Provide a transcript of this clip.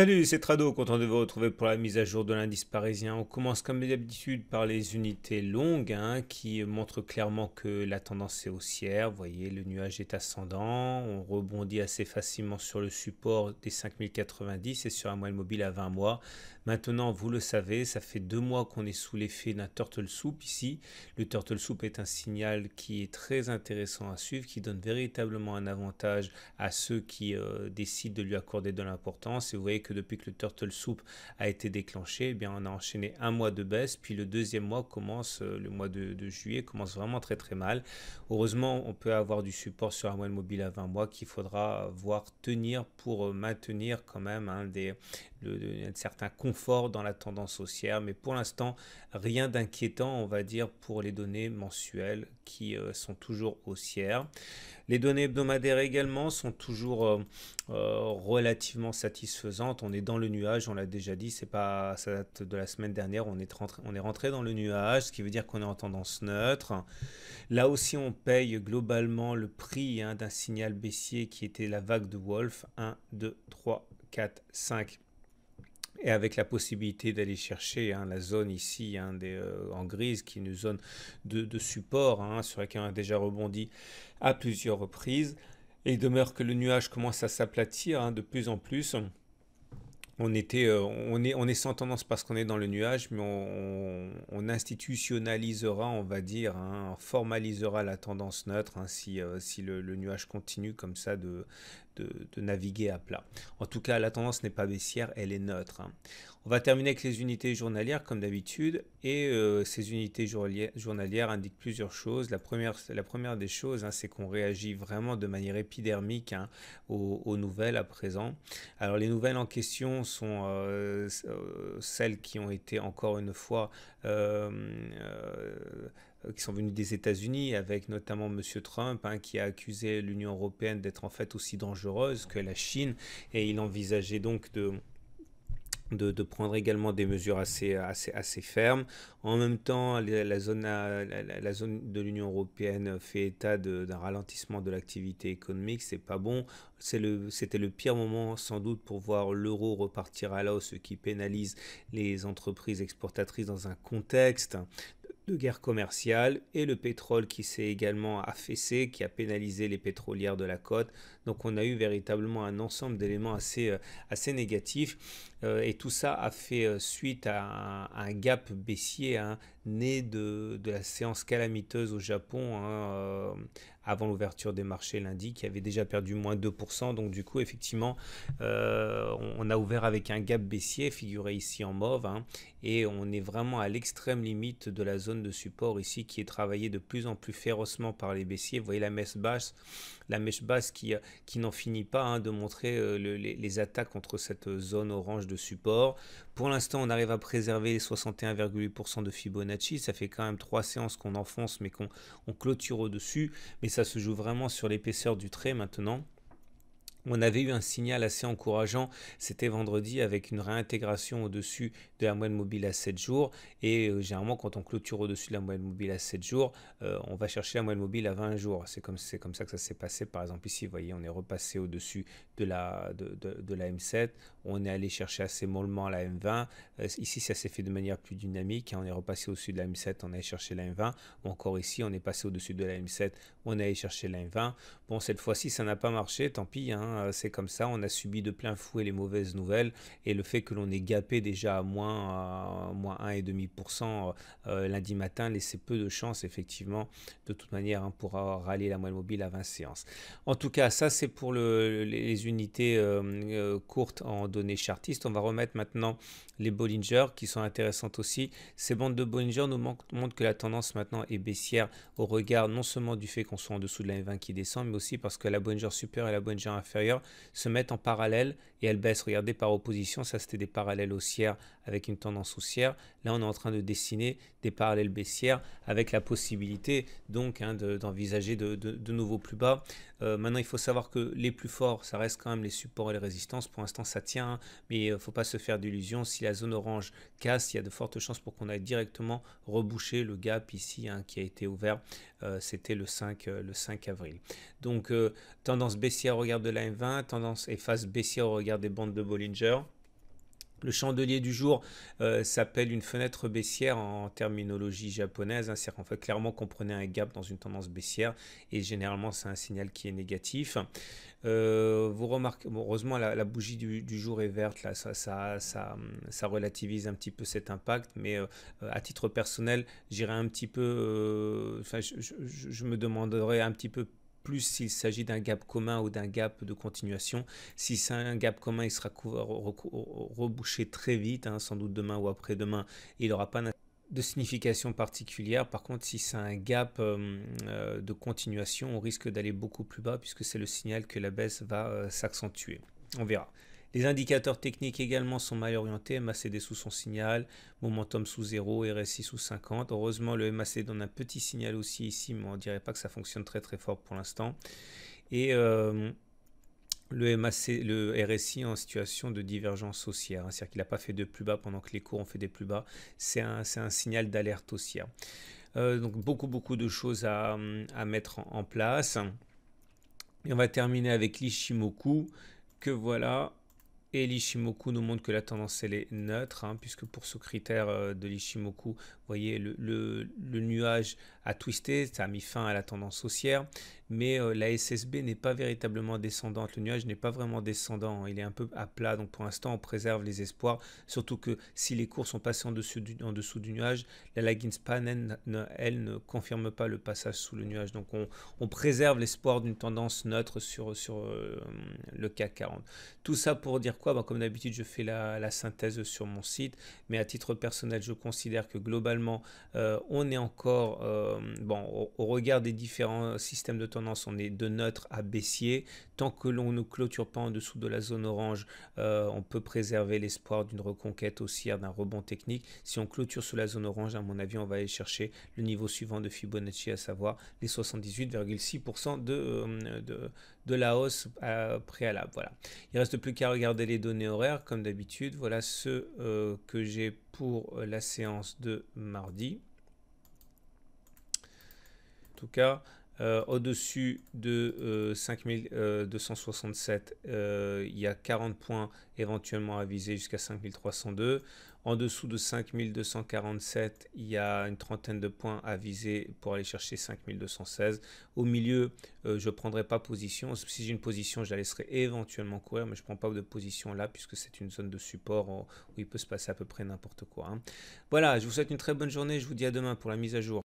Salut, c'est Trado, content de vous retrouver pour la mise à jour de l'indice parisien. On commence comme d'habitude par les unités longues qui montrent clairement que la tendance est haussière. Vous voyez, le nuage est ascendant. On rebondit assez facilement sur le support des 5090 et sur un moyenne mobile à 20 mois. Maintenant, vous le savez, ça fait 2 mois qu'on est sous l'effet d'un turtle soup ici. Le turtle soup est un signal qui est très intéressant à suivre, qui donne véritablement un avantage à ceux qui décident de lui accorder de l'importance. Et vous voyez que depuis que le turtle soup a été déclenché, eh bien, on a enchaîné un mois de baisse, puis le deuxième mois commence, le mois de juillet commence vraiment très très mal. Heureusement, on peut avoir du support sur un moyenne mobile à 20 mois qu'il faudra voir tenir pour maintenir quand même un certain confort dans la tendance haussière, mais pour l'instant, rien d'inquiétant, on va dire, pour les données mensuelles qui sont toujours haussières. Les données hebdomadaires également sont toujours relativement satisfaisantes. On est dans le nuage, on l'a déjà dit, c'est pas, ça date de la semaine dernière, on est rentré dans le nuage, ce qui veut dire qu'on est en tendance neutre. Là aussi, on paye globalement le prix d'un signal baissier qui était la vague de Wolf, 1, 2, 3, 4, 5. Et avec la possibilité d'aller chercher la zone ici en grise, qui est une zone de support sur laquelle on a déjà rebondi à plusieurs reprises. Et il demeure que le nuage commence à s'aplatir de plus en plus. On est sans tendance parce qu'on est dans le nuage, mais on institutionnalisera, on va dire, on formalisera la tendance neutre si le nuage continue comme ça de naviguer à plat. En tout cas, la tendance n'est pas baissière, elle est neutre. On va terminer avec les unités journalières comme d'habitude, et ces unités journalières indiquent plusieurs choses. La première des choses, c'est qu'on réagit vraiment de manière épidermique aux nouvelles à présent. Alors les nouvelles en question sont celles qui ont été encore une fois qui sont venues des États-Unis, avec notamment Monsieur Trump, qui a accusé l'Union européenne d'être en fait aussi dangereuse que la Chine, et il envisageait donc de prendre également des mesures assez fermes. En même temps, la zone de l'Union européenne fait état d'un ralentissement de l'activité économique. C'est pas bon. C'était le pire moment sans doute pour voir l'euro repartir à la hausse, ce qui pénalise les entreprises exportatrices dans un contexte de guerre commerciale, et le pétrole qui s'est également affaissé, qui a pénalisé les pétrolières de la côte. Donc on a eu véritablement un ensemble d'éléments assez négatifs, et tout ça a fait suite à un gap baissier né de la séance calamiteuse au Japon avant l'ouverture des marchés lundi, qui avait déjà perdu moins 2%. Donc du coup, effectivement, on a ouvert avec un gap baissier, figuré ici en mauve, et on est vraiment à l'extrême limite de la zone de support ici, qui est travaillée de plus en plus férocement par les baissiers. Vous voyez la mèche basse qui n'en finit pas de montrer les attaques contre cette zone orange de support. Pour l'instant, on arrive à préserver les 61,8% de Fibonacci. Ça fait quand même 3 séances qu'on enfonce, mais qu'on clôture au-dessus. Mais ça se joue vraiment sur l'épaisseur du trait maintenant. On avait eu un signal assez encourageant, c'était vendredi, avec une réintégration au-dessus de la moyenne mobile à 7 jours. Et généralement, quand on clôture au-dessus de la moyenne mobile à 7 jours, on va chercher la moyenne mobile à 20 jours. C'est comme ça que ça s'est passé. Par exemple, ici, vous voyez, on est repassé au-dessus de la M7. On est allé chercher assez mollement la M20. Ici, ça s'est fait de manière plus dynamique. On est repassé au-dessus de la M7, on est allé chercher la M20. Ou encore ici, on est passé au-dessus de la M7, on est allé chercher la M20. Bon, cette fois-ci, ça n'a pas marché, tant pis. C'est comme ça, on a subi de plein fouet les mauvaises nouvelles, et le fait que l'on ait gapé déjà à moins 1,5% lundi matin laissait peu de chance effectivement de toute manière pour rallier la moyenne mobile à 20 séances. En tout cas, ça c'est pour les unités courtes en données chartistes. On va remettre maintenant les Bollinger qui sont intéressantes aussi. Ces bandes de Bollinger nous montrent que la tendance maintenant est baissière, au regard non seulement du fait qu'on soit en dessous de la M20 qui descend, mais aussi parce que la Bollinger supérieure et la Bollinger inférieure se mettent en parallèle et elles baissent. Regardez, par opposition, ça c'était des parallèles haussières avec une tendance haussière. Là, on est en train de dessiner des parallèles baissières avec la possibilité donc d'envisager de nouveaux plus bas. Maintenant, il faut savoir que les plus forts, ça reste quand même les supports et les résistances. Pour l'instant, ça tient, mais il ne faut pas se faire d'illusions. Si la zone orange casse, il y a de fortes chances pour qu'on aille directement reboucher le gap ici qui a été ouvert. C'était le 5 avril. Donc, tendance baissière au regard de la M20, tendance et phase baissière au regard des bandes de Bollinger. Le chandelier du jour s'appelle une fenêtre baissière en terminologie japonaise, hein, c'est-à-dire qu'en fait clairement qu'on prenait un gap dans une tendance baissière et généralement c'est un signal qui est négatif. Vous remarquez, bon, heureusement la bougie du jour est verte, là ça relativise un petit peu cet impact, mais à titre personnel j'irais un petit peu, enfin je me demanderais un petit peu plus s'il s'agit d'un gap commun ou d'un gap de continuation. Si c'est un gap commun, il sera rebouché très vite, hein, sans doute demain ou après-demain. Il n'aura pas de signification particulière. Par contre, si c'est un gap de continuation, on risque d'aller beaucoup plus bas puisque c'est le signal que la baisse va s'accentuer. On verra. Les indicateurs techniques également sont mal orientés. MACD sous son signal, momentum sous 0, RSI sous 50. Heureusement, le MACD donne un petit signal aussi ici, mais on ne dirait pas que ça fonctionne très très fort pour l'instant. Et le RSI en situation de divergence haussière, hein, c'est-à-dire qu'il n'a pas fait de plus bas pendant que les cours ont fait des plus bas. C'est un signal d'alerte haussière. Donc beaucoup de choses à mettre en place. Et on va terminer avec l'Ishimoku, que voilà. Et l'Ishimoku nous montre que la tendance elle est neutre, hein, puisque pour ce critère de l'Ishimoku, vous voyez le nuage a twisté, ça a mis fin à la tendance haussière, mais la SSB n'est pas véritablement descendante, le nuage n'est pas vraiment descendant, il est un peu à plat, donc pour l'instant on préserve les espoirs, surtout que si les cours sont passés en dessous du nuage, la lagging span elle ne confirme pas le passage sous le nuage, donc on préserve l'espoir d'une tendance neutre sur le CAC 40. Tout ça pour dire quoi? Comme d'habitude, je fais la synthèse sur mon site, mais à titre personnel, je considère que globalement, on est encore, au regard des différents systèmes de tendance, on est de neutre à baissier. Tant que l'on ne clôture pas en dessous de la zone orange, on peut préserver l'espoir d'une reconquête haussière, d'un rebond technique. Si on clôture sous la zone orange, à mon avis, on va aller chercher le niveau suivant de Fibonacci, à savoir les 78,6% de la hausse préalable. Voilà. Il ne reste plus qu'à regarder les données horaires, comme d'habitude. Voilà ce que j'ai pour la séance de mardi. En tout cas, au-dessus de 5267, il y a 40 points éventuellement à viser jusqu'à 5302. En dessous de 5247, il y a une trentaine de points à viser pour aller chercher 5216. Au milieu, je ne prendrai pas position. Si j'ai une position, je la laisserai éventuellement courir, mais je ne prends pas de position là puisque c'est une zone de support où il peut se passer à peu près n'importe quoi, hein. Voilà, je vous souhaite une très bonne journée. Je vous dis à demain pour la mise à jour.